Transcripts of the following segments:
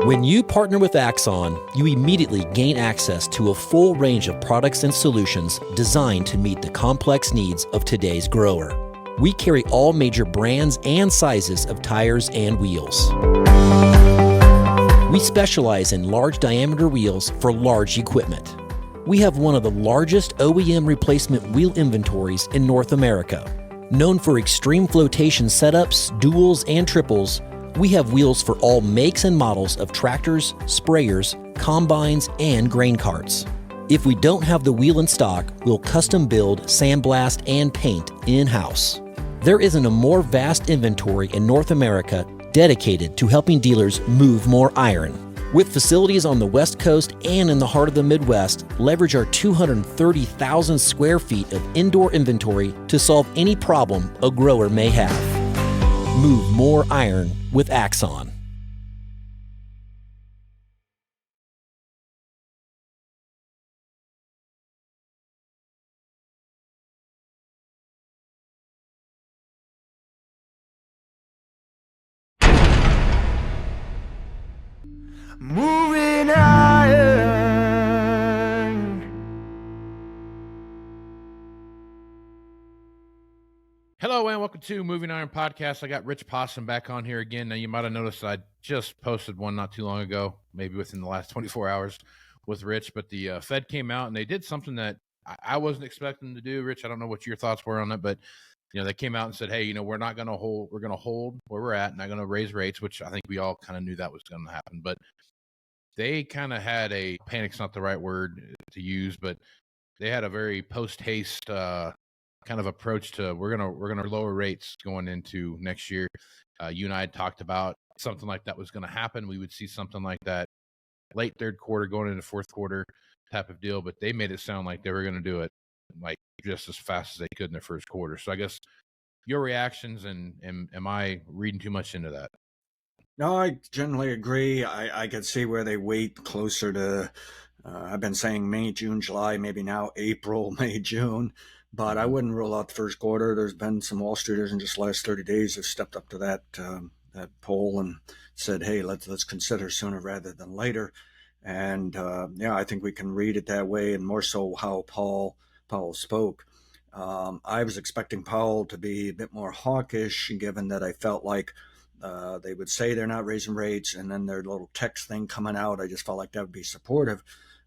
When you partner with Axon, you immediately gain access to a full range of products and solutions designed to meet the complex needs of today's grower. We carry all major brands and sizes of tires and wheels. We specialize in large diameter wheels for large equipment. We have one of the largest OEM replacement wheel inventories in North America. Known for extreme flotation setups, duals, and triples, we have wheels for all makes and models of tractors, sprayers, combines, and grain carts. If we don't have the wheel in stock, we'll custom build, sandblast, and paint in-house. There isn't a more vast inventory in North America dedicated to helping dealers move more iron. With facilities on the West Coast and in the heart of the Midwest, leverage our 230,000 square feet of indoor inventory to solve any problem a grower may have. Move more iron with Axon. Moving iron. Hello and welcome to Moving Iron Podcast. I got Rich Posson back on here again. Now you might have noticed I just posted one not too long ago, maybe within the last 24 hours with Rich, but the Fed came out and they did something that I wasn't expecting to do. Rich, I don't know what your thoughts were on it, but they came out and said, hey, we're not going to hold, we're going to hold where we're at, not going to raise rates, which I think we all kind of knew that was going to happen. But they kind of had panic's not the right word to use, but they had a very post-haste kind of approach to we're gonna lower rates going into next year. You and I had talked about something like that was going to happen. We would see something like that late third quarter going into fourth quarter type of deal, but they made it sound like they were going to do it like just as fast as they could in their first quarter. So I guess your reactions and am I reading too much into that? No, I generally agree. I could see where they wait closer to, I've been saying May, June, July, maybe now April, May, June, but I wouldn't rule out the first quarter. There's been some Wall Streeters in just the last 30 days have stepped up to that poll and said, hey, let's consider sooner rather than later. And I think we can read it that way, and more so how Powell spoke. I was expecting Powell to be a bit more hawkish, given that I felt like they would say they're not raising rates, and then their little text thing coming out, I just felt like that would be supportive.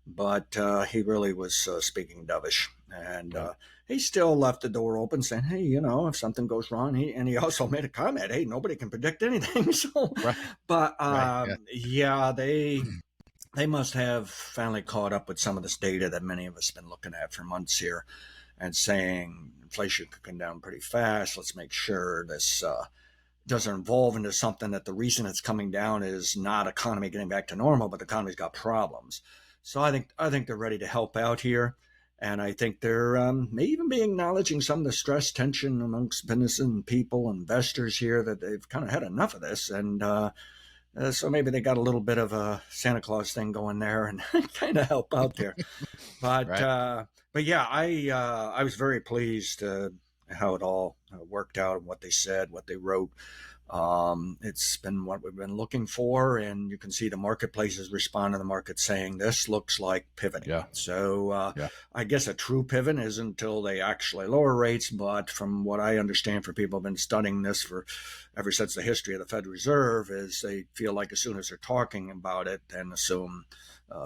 But he really was speaking dovish. And he still left the door open saying, hey, if something goes wrong, he also made a comment, hey, nobody can predict anything. So, right. But they must have finally caught up with some of this data that many of us have been looking at for months here and saying inflation could come down pretty fast. Let's make sure this doesn't evolve into something that the reason it's coming down is not economy getting back to normal, but the economy's got problems. So I think they're ready to help out here. And I think they're may even be acknowledging some of the stress tension amongst business and people, investors here, that they've kind of had enough of this. And so maybe they got a little bit of a Santa Claus thing going there and kind of help out there. But right. But yeah, I was very pleased how it all worked out and what they said, what they wrote. It's been what we've been looking for, and you can see the marketplaces respond to the market saying this looks like pivoting. Yeah. So I guess a true pivot isn't until they actually lower rates, but from what I understand for people who have been studying this for ever since the history of the Federal Reserve, is they feel like as soon as they're talking about it, then assume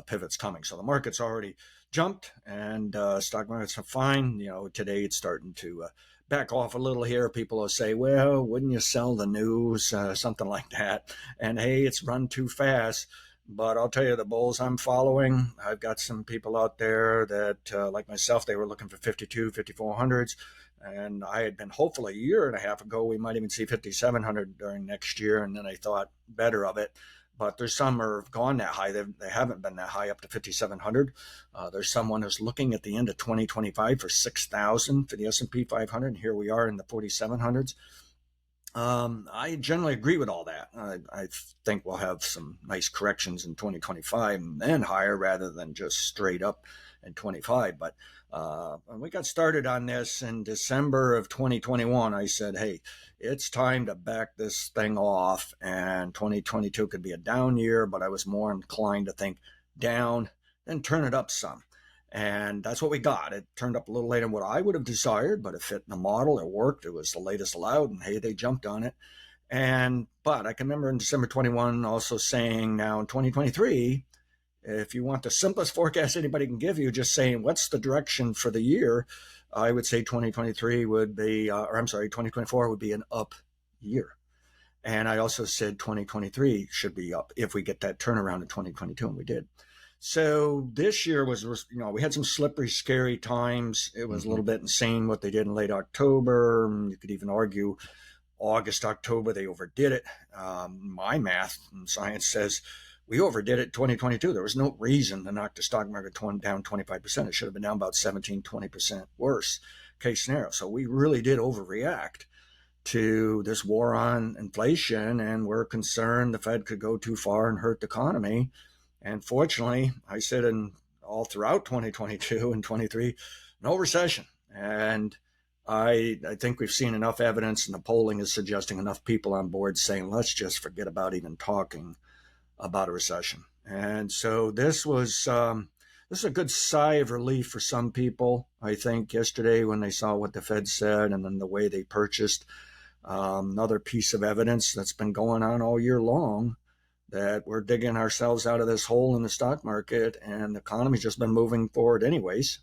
pivot's coming. So the market's already jumped, and stock markets are fine. Today it's starting to back off a little here. People will say, well, wouldn't you sell the news, something like that? And hey, it's run too fast. But I'll tell you, the bulls I'm following, I've got some people out there that, like myself, they were looking for 52, 5400s. And I had been hopeful a year and a half ago, we might even see 5700 during next year. And then I thought better of it. But there's some are gone that high. They haven't been that high up to 5,700. There's someone who's looking at the end of 2025 for 6,000 for the S&P 500. And here we are in the 4,700s. I generally agree with all that. I think we'll have some nice corrections in 2025 and then higher rather than just straight up in 25. But when we got started on this in December of 2021, I said, hey, it's time to back this thing off, and 2022 could be a down year, but I was more inclined to think down, then turn it up some. And that's what we got. It turned up a little later than what I would have desired, but it fit in the model. It worked. It was the latest allowed, and hey, they jumped on it. But I can remember in December 21 also saying, now in 2023, if you want the simplest forecast anybody can give you, just saying what's the direction for the year, I would say 2023 would be, 2024 would be an up year. And I also said 2023 should be up if we get that turnaround in 2022, and we did. So this year was, we had some slippery, scary times. It was a little bit insane what they did in late October. You could even argue August, October, they overdid it. My math and science says we overdid it in 2022. There was no reason to knock the stock market down 25%. It should have been down about 17, 20% worse case scenario. So we really did overreact to this war on inflation, and we're concerned the Fed could go too far and hurt the economy. And fortunately, I said all throughout 2022 and 23, no recession. And I think we've seen enough evidence, and the polling is suggesting enough people on board saying, let's just forget about even talking about a recession. And so this was a good sigh of relief for some people, I think, yesterday when they saw what the Fed said and then the way they purchased. Another piece of evidence that's been going on all year long, that we're digging ourselves out of this hole in the stock market, and the economy's just been moving forward anyways.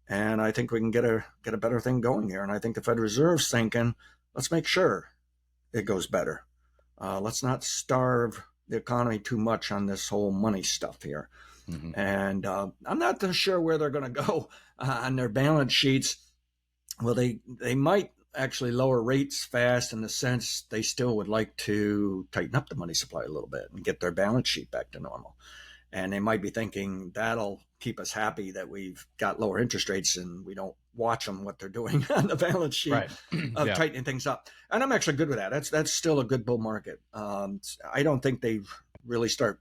And I think we can get a better thing going here. And I think the Federal Reserve's thinking, let's make sure it goes better. Let's not starve the economy too much on this whole money stuff here. Mm-hmm. And I'm not too sure where they're going to go on their balance sheets. Well, they might actually lower rates fast, in the sense they still would like to tighten up the money supply a little bit and get their balance sheet back to normal. And they might be thinking that'll keep us happy that we've got lower interest rates and we don't watch them what they're doing on the balance sheet of tightening things up. And I'm actually good with that. That's still a good bull market. I don't think they really start,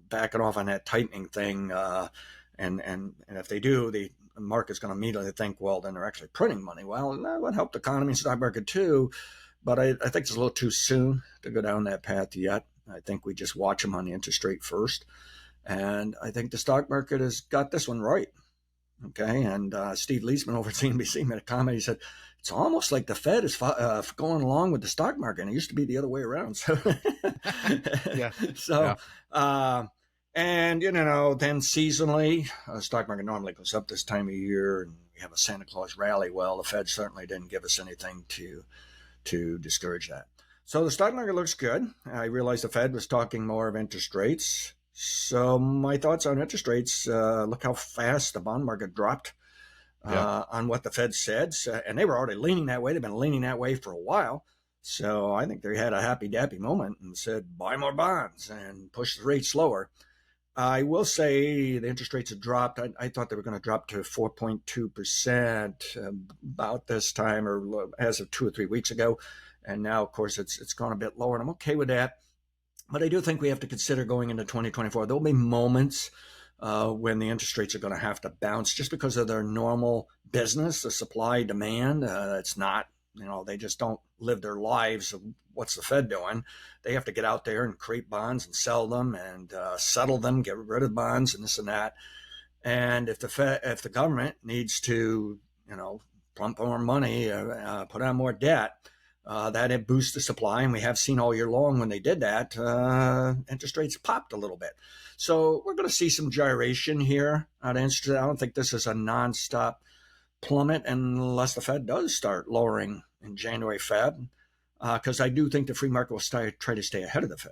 backing off on that tightening thing. And if they do, the market's going to immediately think, well, then they're actually printing money. Well, that would help the economy and stock market too. But I think it's a little too soon to go down that path yet. I think we just watch them on the interest rate first. And I think the stock market has got this one right. Okay. And Steve Leisman over at CNBC made a comment. He said, it's almost like the Fed is going along with the stock market. And it used to be the other way around. So, and, then seasonally, the stock market normally goes up this time of year, and we have a Santa Claus rally. Well, the Fed certainly didn't give us anything to discourage that. So the stock market looks good. I realized the Fed was talking more of interest rates. So my thoughts on interest rates, look how fast the bond market dropped on what the Fed said. So, and they were already leaning that way. They've been leaning that way for a while. So I think they had a happy-dappy moment and said, buy more bonds and push the rates lower. I will say the interest rates have dropped. I thought they were going to drop to 4.2% about this time, or as of 2 or 3 weeks ago. And now, of course, it's gone a bit lower, and I'm okay with that. But I do think we have to consider going into 2024. There'll be moments when the interest rates are going to have to bounce just because of their normal business, the supply demand. It's not, they just don't live their lives of what's the Fed doing. They have to get out there and create bonds and sell them and settle them, get rid of bonds and this and that. And if the government needs to, pump more money, put on more debt, that it boosts the supply. And we have seen all year long when they did that, interest rates popped a little bit. So we're going to see some gyration here on interest. I don't think this is a nonstop plummet unless the Fed does start lowering in January, Feb, because I do think the free market will try to stay ahead of the Fed.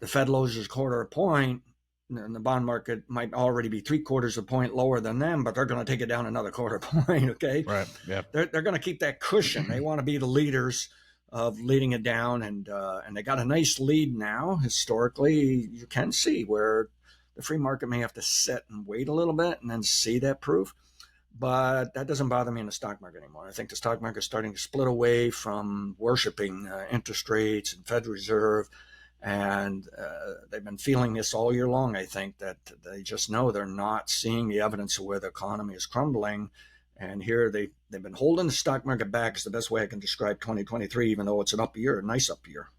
The Fed loses a quarter of a point, and the bond market might already be 3/4 of a point lower than them, but they're going to take it down another quarter point. Okay, right? Yeah, they're going to keep that cushion. They want to be the leaders of leading it down, and they got a nice lead now. Historically, you can see where the free market may have to sit and wait a little bit and then see that proof. But that doesn't bother me in the stock market anymore. I think the stock market is starting to split away from worshiping interest rates and Fed Reserve. And they've been feeling this all year long. I think that they just know they're not seeing the evidence of where the economy is crumbling. And here they've been holding the stock market back is the best way I can describe 2023, even though it's an up year, a nice up year.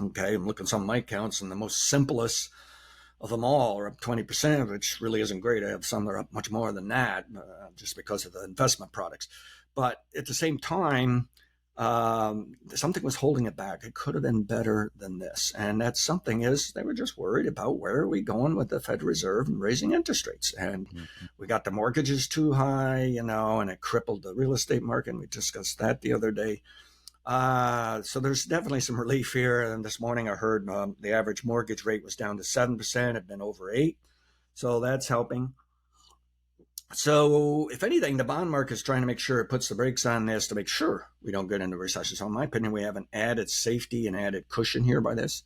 Okay, I'm looking at some of my accounts, and the most simplest of them all are up 20%, which really isn't great. I have some that are up much more than that just because of the investment products. But at the same time, something was holding it back. It could have been better than this. And that something is they were just worried about where are we going with the Fed Reserve and raising interest rates. And we got the mortgages too high, and it crippled the real estate market. And we discussed that the other day. So there's definitely some relief here. And this morning I heard the average mortgage rate was down to 7%. It had been over 8%. So that's helping. So if anything, the bond market is trying to make sure it puts the brakes on this to make sure we don't get into recession. So in my opinion, we have an added safety and added cushion here by this.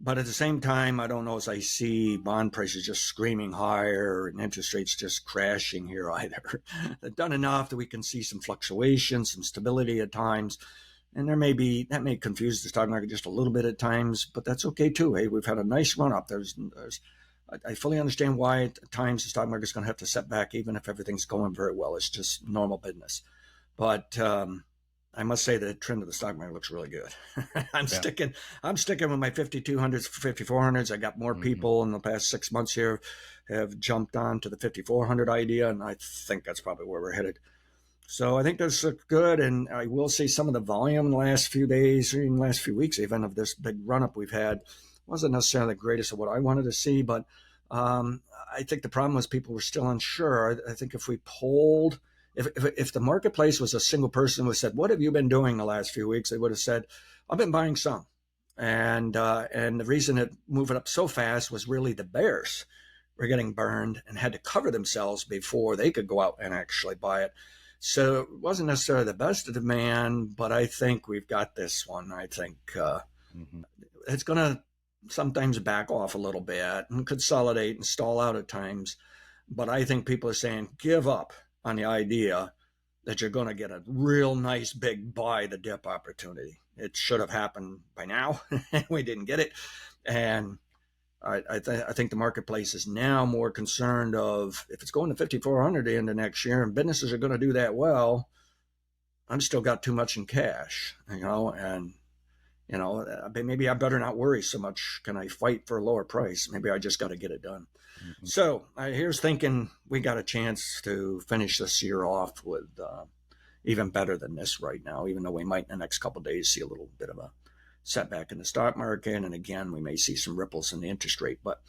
But at the same time, I don't know as I see bond prices just screaming higher and interest rates just crashing here either. They've done enough that we can see some fluctuation, some stability at times. And that may confuse the stock market just a little bit at times, but that's okay too. Hey, we've had a nice run up. I fully understand why at times the stock market is going to have to set back, even if everything's going very well. It's just normal business. But I must say the trend of the stock market looks really good. I'm sticking with my 5200s, 5400s. I got more people in the past 6 months here have jumped on to the 5400 idea, and I think that's probably where we're headed. So I think that's good, and I will see some of the volume in the last few days, or even last few weeks even, of this big run-up we've had. Wasn't necessarily the greatest of what I wanted to see, but I think the problem was people were still unsure. I think if we polled, if the marketplace was a single person who said, what have you been doing the last few weeks? They would have said, I've been buying some. And the reason it moved up so fast was really the bears were getting burned and had to cover themselves before they could go out and actually buy it. So it wasn't necessarily the best of demand, but I think we've got this one. I think it's going to sometimes back off a little bit and consolidate and stall out at times. But I think people are saying, give up on the idea that you're going to get a real nice big buy the dip opportunity. It should have happened by now. We didn't get it. And I think the marketplace is now more concerned of if it's going to 5,400 into next year and businesses are going to do that well, I'm still got too much in cash, and maybe I better not worry so much. Can I fight for a lower price? Maybe I just got to get it done. So here's thinking we got a chance to finish this year off with even better than this right now, even though we might in the next couple of days see a little bit of a setback in the stock market. And again, we may see some ripples in the interest rate, but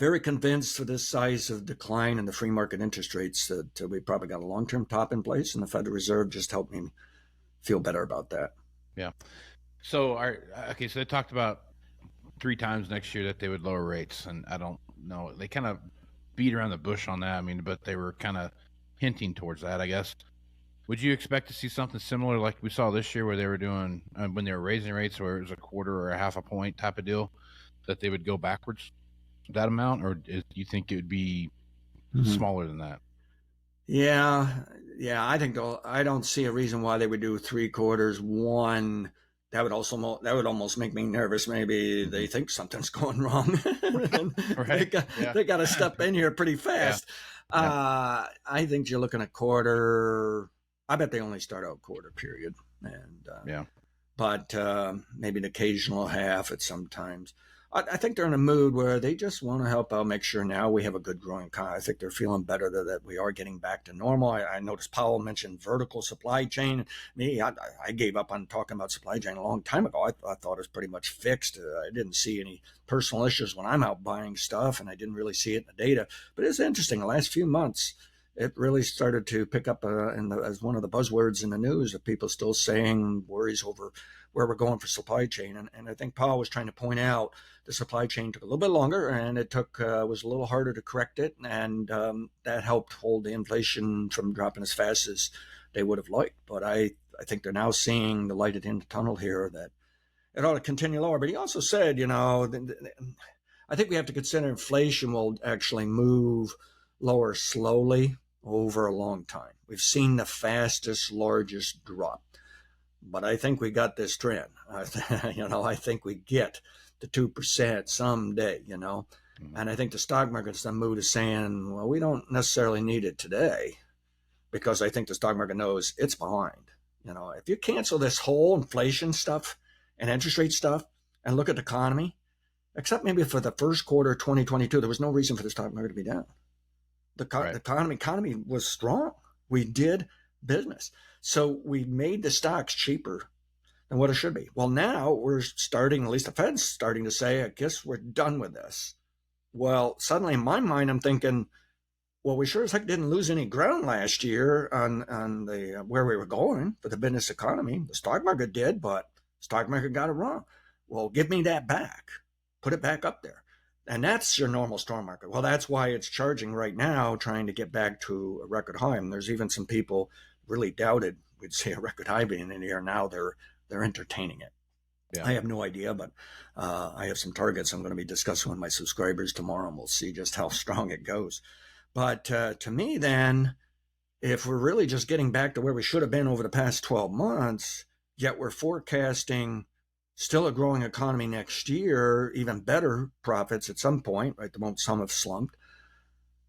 very convinced for this size of decline in the free market interest rates that we probably got a long-term top in place, and the Federal Reserve just helped me feel better about that. Yeah. So so they talked about 3 times next year that they would lower rates, and I don't know. They kind of beat around the bush on that. But they were kind of hinting towards that, I guess. Would you expect to see something similar like we saw this year where they were doing when they were raising rates where it was a quarter or a half a point type of deal, that they would go backwards that amount, or do you think it would be smaller than that? Yeah. I think I don't see a reason why they would do 3 quarters. One, that would almost make me nervous. Maybe they think something's going wrong. Right. They got to step in here pretty fast. Yeah. I think you're looking at quarter. I bet they only start out quarter period, and but maybe an occasional half at some times. I think they're in a mood where they just want to help out, make sure now we have a good growing economy. I think they're feeling better that we are getting back to normal. I noticed Powell mentioned vertical supply chain. I gave up on talking about supply chain a long time ago. I thought it was pretty much fixed. I didn't see any personal issues when I'm out buying stuff, and I didn't really see it in the data. But it's interesting. The last few months, it really started to pick up as one of the buzzwords in the news of people still saying worries over where we're going for supply chain. And I think Powell was trying to point out the supply chain took a little bit longer, and it was a little harder to correct it. And that helped hold the inflation from dropping as fast as they would have liked. But I think they're now seeing the light at the end of the tunnel here, that it ought to continue lower. But he also said, I think we have to consider inflation will actually move lower slowly over a long time. We've seen the fastest, largest drop. But I think we got this trend. I think we get the 2% someday, And I think the stock market's in the mood of saying, well, we don't necessarily need it today, because I think the stock market knows it's behind. If you cancel this whole inflation stuff and interest rate stuff and look at the economy, except maybe for the first quarter of 2022, there was no reason for the stock market to be down. The economy was strong. We did business. So we made the stocks cheaper than what it should be. Well, now we're starting, at least the Fed's starting to say, I guess we're done with this. Well, suddenly in my mind, I'm thinking, well, we sure as heck didn't lose any ground last year on the where we were going for the business economy. The stock market did, but the stock market got it wrong. Well, give me that back. Put it back up there. And that's your normal strong market. Well, that's why it's charging right now, trying to get back to a record high. And there's even some people really doubted we'd see a record high being in the air. Now they're entertaining it. Yeah. I have no idea, but I have some targets I'm going to be discussing with my subscribers tomorrow, and we'll see just how strong it goes. But to me, then, if we're really just getting back to where we should have been over the past 12 months, yet we're forecasting still a growing economy next year, even better profits at some point, right? The moment some have slumped,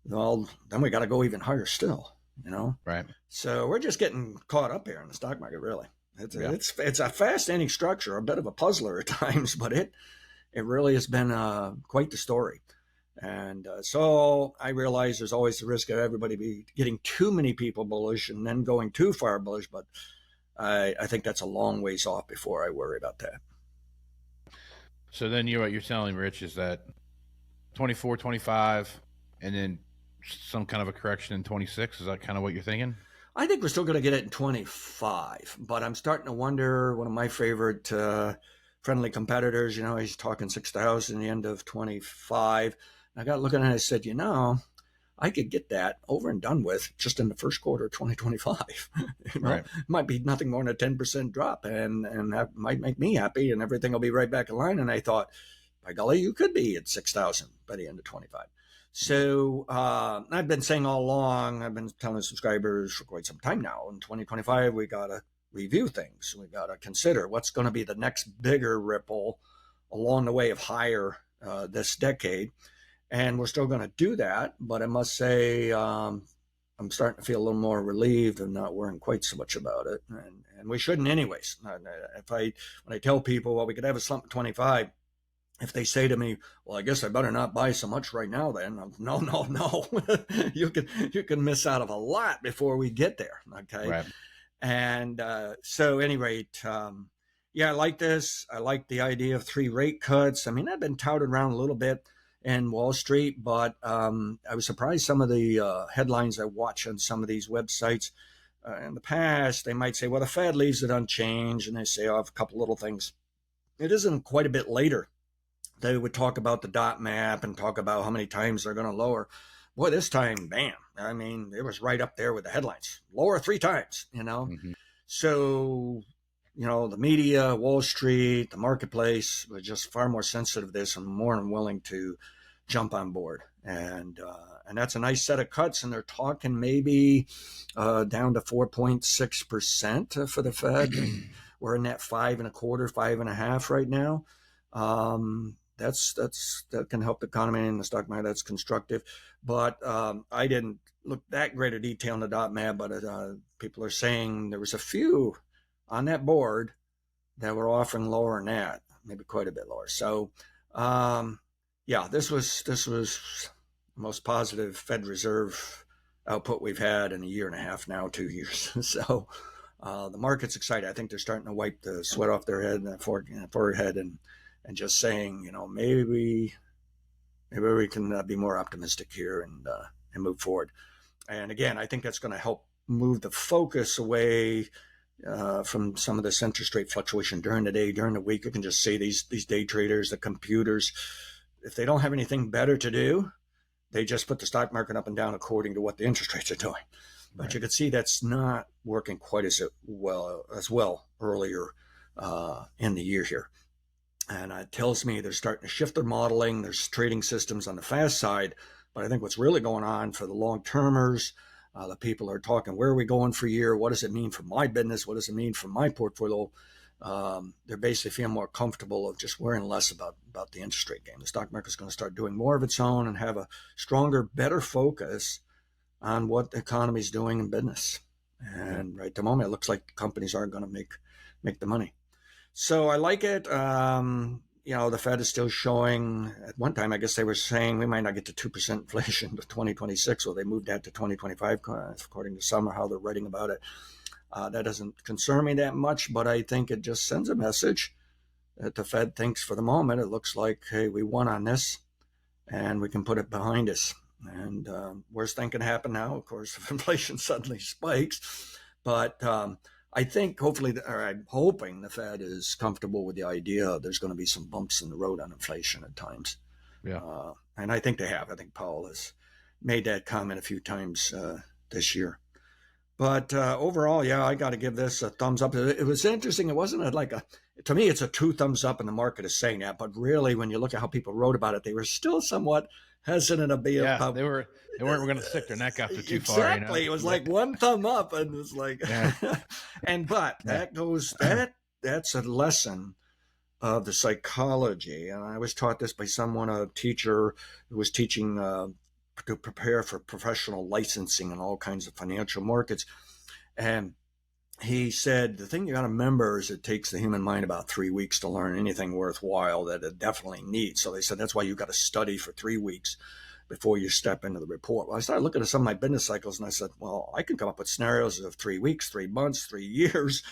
well, then we got to go even higher still, Right. So we're just getting caught up here in the stock market, really. It's a fascinating structure, a bit of a puzzler at times, but it really has been quite the story. And so I realize there's always the risk of everybody be getting too many people bullish and then going too far bullish, but I think that's a long ways off before I worry about that. So then what you're telling, Rich, is that 24, 25, and then some kind of a correction in 26? Is that kind of what you're thinking? I think we're still going to get it in 25, but I'm starting to wonder, one of my favorite friendly competitors, he's talking 6,000 at the end of 25. And I got looking at it and I said, I could get that over and done with just in the first quarter of 2025. Right. It might be nothing more than a 10% drop, and that might make me happy, and everything will be right back in line. And I thought, by golly, you could be at 6,000 by the end of 25. So I've been saying all along, I've been telling subscribers for quite some time now, in 2025, we got to review things. We got to consider what's going to be the next bigger ripple along the way of higher this decade. And we're still going to do that. But I must say, I'm starting to feel a little more relieved and not worrying quite so much about it. And we shouldn't anyways. When I tell people, well, we could have a slump in 25, if they say to me, well, I guess I better not buy so much right now then. No. You can miss out of a lot before we get there. Okay. Right. And so at any rate, I like this. I like the idea of 3 rate cuts. I mean, I've been touted around a little bit in Wall Street, but I was surprised some of the headlines I watch on some of these websites. In the past, they might say, well, the Fed leaves it unchanged, and they say, I have a couple little things. It isn't quite a bit later. They would talk about the dot map and talk about how many times they're going to lower. Boy, this time, bam. I mean, it was right up there with the headlines. Lower 3 times, Mm-hmm. So, the media, Wall Street, the marketplace was just far more sensitive to this and more than willing to jump on board. And that's a nice set of cuts. And they're talking maybe down to 4.6% for the Fed. We're in that 5.25, 5.5 right now. That can help the economy and the stock market. That's constructive. But I didn't look that great a detail in the dot map, but people are saying there was a few on that board that were offering lower than that, maybe quite a bit lower. So, this was the most positive Fed Reserve output we've had in a year and a half now, 2 years. So the market's excited. I think they're starting to wipe the sweat off their head and forehead and just saying, maybe we can be more optimistic here and move forward. And again, I think that's going to help move the focus away from some of this interest rate fluctuation during the day, during the week. You can just say these day traders, the computers, if they don't have anything better to do, they just put the stock market up and down according to what the interest rates are doing. But right. You can see that's not working quite as well earlier in the year here. And it tells me they're starting to shift their modeling. There's trading systems on the fast side. But I think what's really going on for the long-termers, The people are talking, where are we going for a year? What does it mean for my business? What does it mean for my portfolio? They're basically feeling more comfortable of just worrying less about the interest rate game. The stock market is going to start doing more of its own and have a stronger, better focus on what the economy is doing in business. And right at the moment, it looks like companies are going to make the money. So I like it. The Fed is still showing, at one time, I guess they were saying we might not get to 2% inflation to 2026, or they moved that to 2025, according to some, or how they're writing about it. That doesn't concern me that much, but I think it just sends a message that the Fed thinks for the moment, it looks like, hey, we won on this and we can put it behind us. And worst thing can happen now, of course, if inflation suddenly spikes. But I think I'm hoping the Fed is comfortable with the idea there's going to be some bumps in the road on inflation at times. Yeah. And I think they have. I think Powell has made that comment a few times this year. But overall, yeah, I got to give this a thumbs up. It was interesting. It wasn't to me, it's a 2 thumbs up, and the market is saying that. But really, when you look at how people wrote about it, they were still somewhat hesitant to be about. They weren't going to stick their neck out too exactly. far. Exactly. It was like 1 thumb up, and it was like, that's a lesson of the psychology. And I was taught this by a teacher who was teaching to prepare for professional licensing and all kinds of financial markets. And he said, the thing you got to remember is it takes the human mind about 3 weeks to learn anything worthwhile that it definitely needs. So they said, that's why you got to study for 3 weeks before you step into the report. Well, I started looking at some of my business cycles, and I said, well, I can come up with scenarios of 3 weeks, 3 months, 3 years,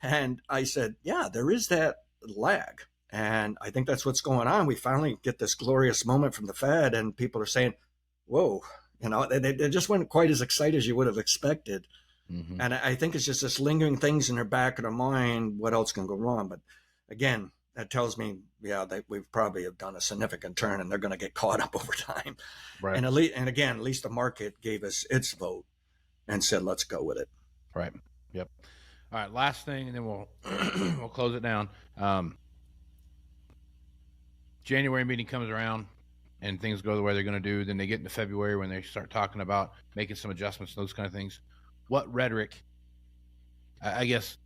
and I said, yeah, there is that lag. And I think that's what's going on. We finally get this glorious moment from the Fed, and people are saying, whoa, they just weren't quite as excited as you would have expected. Mm-hmm. And I think it's just this lingering things in their back of their mind, what else can go wrong? But again, that tells me, we've probably have done a significant turn, and they're going to get caught up over time. Right. And at least the market gave us its vote and said, let's go with it. Right. Yep. All right. Last thing, and then we'll close it down. January meeting comes around and things go the way they're going to do. Then they get into February when they start talking about making some adjustments, those kind of things. What rhetoric, I guess,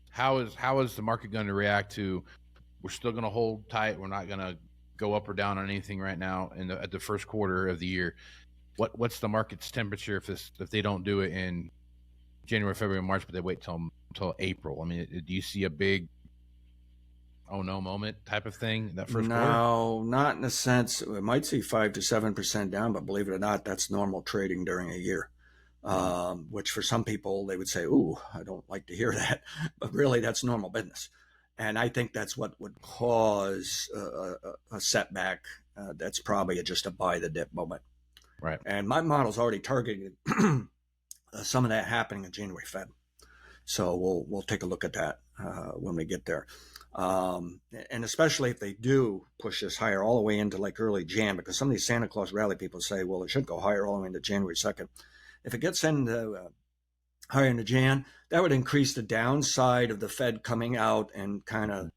how is the market going to react to, we're still going to hold tight, we're not going to go up or down on anything right now at the first quarter of the year? What's the market's temperature if they don't do it in January, February, March, but they wait till April? I mean, do you see a big oh no moment type of thing that first quarter? No, not in a sense. We might see 5 to 7% down, but believe it or not, that's normal trading during a year. Which for some people they would say, "Ooh, I don't like to hear that," but really that's normal business. And I think that's what would cause a setback. That's probably just a buy the dip moment. Right. And my model's already targeted some of that happening in January, Fed. So we'll take a look at that when we get there. And especially if they do push this higher all the way into like early Jan, because some of these Santa Claus rally people say, well, it should go higher all the way into January 2nd. If it gets into higher into Jan, that would increase the downside of the Fed coming out and kind of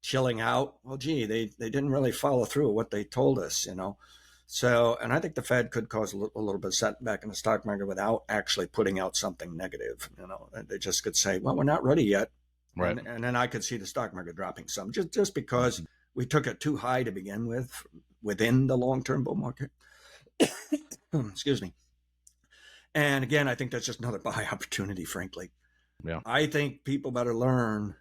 chilling out. Well, gee, they didn't really follow through with what they told us, So, and I think the Fed could cause a little bit of setback in the stock market without actually putting out something negative. They just could say, well, we're not ready yet. Right. And then I could see the stock market dropping some just because we took it too high to begin with within the long-term bull market. Excuse me. And again, I think that's just another buy opportunity, frankly. Yeah. I think people better learn,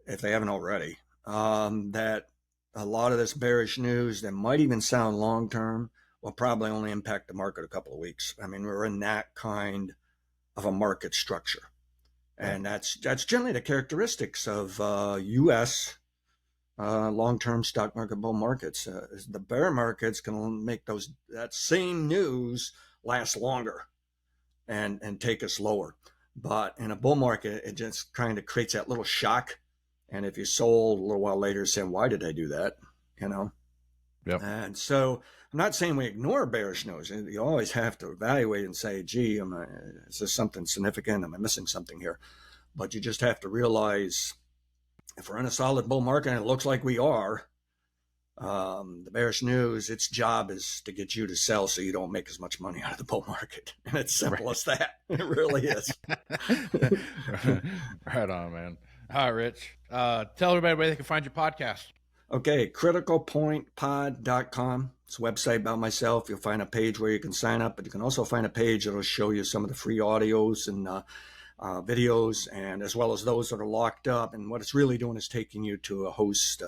if they haven't already, that a lot of this bearish news that might even sound long-term will probably only impact the market a couple of weeks. I mean, we're in that kind of a market structure. And that's generally the characteristics of U.S. Long-term stock market bull markets. The bear markets can make that same news last longer and take us lower. But in a bull market, it just kind of creates that little shock. And if you sold a little while later saying, why did I do that? Yep. And so I'm not saying we ignore bearish news. You always have to evaluate and say, gee, is this something significant? Am I missing something here? But you just have to realize if we're in a solid bull market, and it looks like we are, The bearish news, its job is to get you to sell so you don't make as much money out of the bull market. And it's simple as that. It really is. Right on, man. All right, Rich. Tell everybody where they can find your podcast. Okay, criticalpointpod.com. It's a website about myself. You'll find a page where you can sign up, but you can also find a page that'll show you some of the free audios and videos, and as well as those that are locked up. And what it's really doing is taking you to a host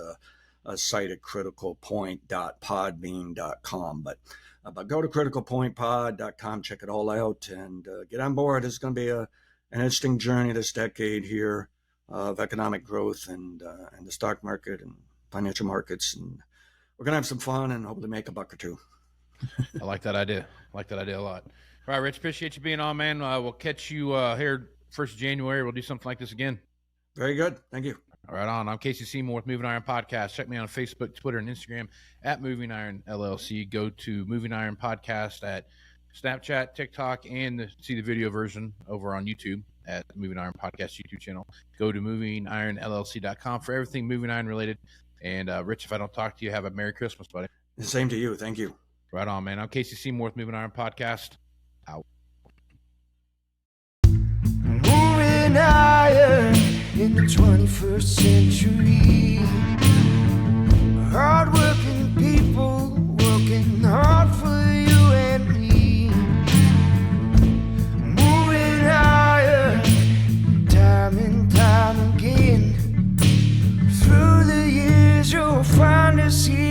a site at criticalpoint.podbean.com. But go to criticalpointpod.com, check it all out, and get on board. It's going to be an interesting journey this decade here of economic growth and the stock market and financial markets. And we're going to have some fun and hopefully make a buck or two. I like that idea. I like that idea a lot. All right, Rich, appreciate you being on, man. We'll catch you here 1st of January. We'll do something like this again. Very good. Thank you. All right, on. I'm Casey Seymour with Moving Iron Podcast. Check me out on Facebook, Twitter, and Instagram at Moving Iron LLC. Go to Moving Iron Podcast at Snapchat, TikTok, and see the video version over on YouTube at the Moving Iron Podcast YouTube channel. Go to movingironllc.com for everything Moving Iron related. And Rich, if I don't talk to you, have a Merry Christmas, buddy. The same to you. Thank you. Right on, man. I'm Casey Seymour with Moving Iron Podcast. Out. Moving iron in the 21st century. Hard-working people working hard for you and me. Moving iron time and time again. Through the years you'll find us here.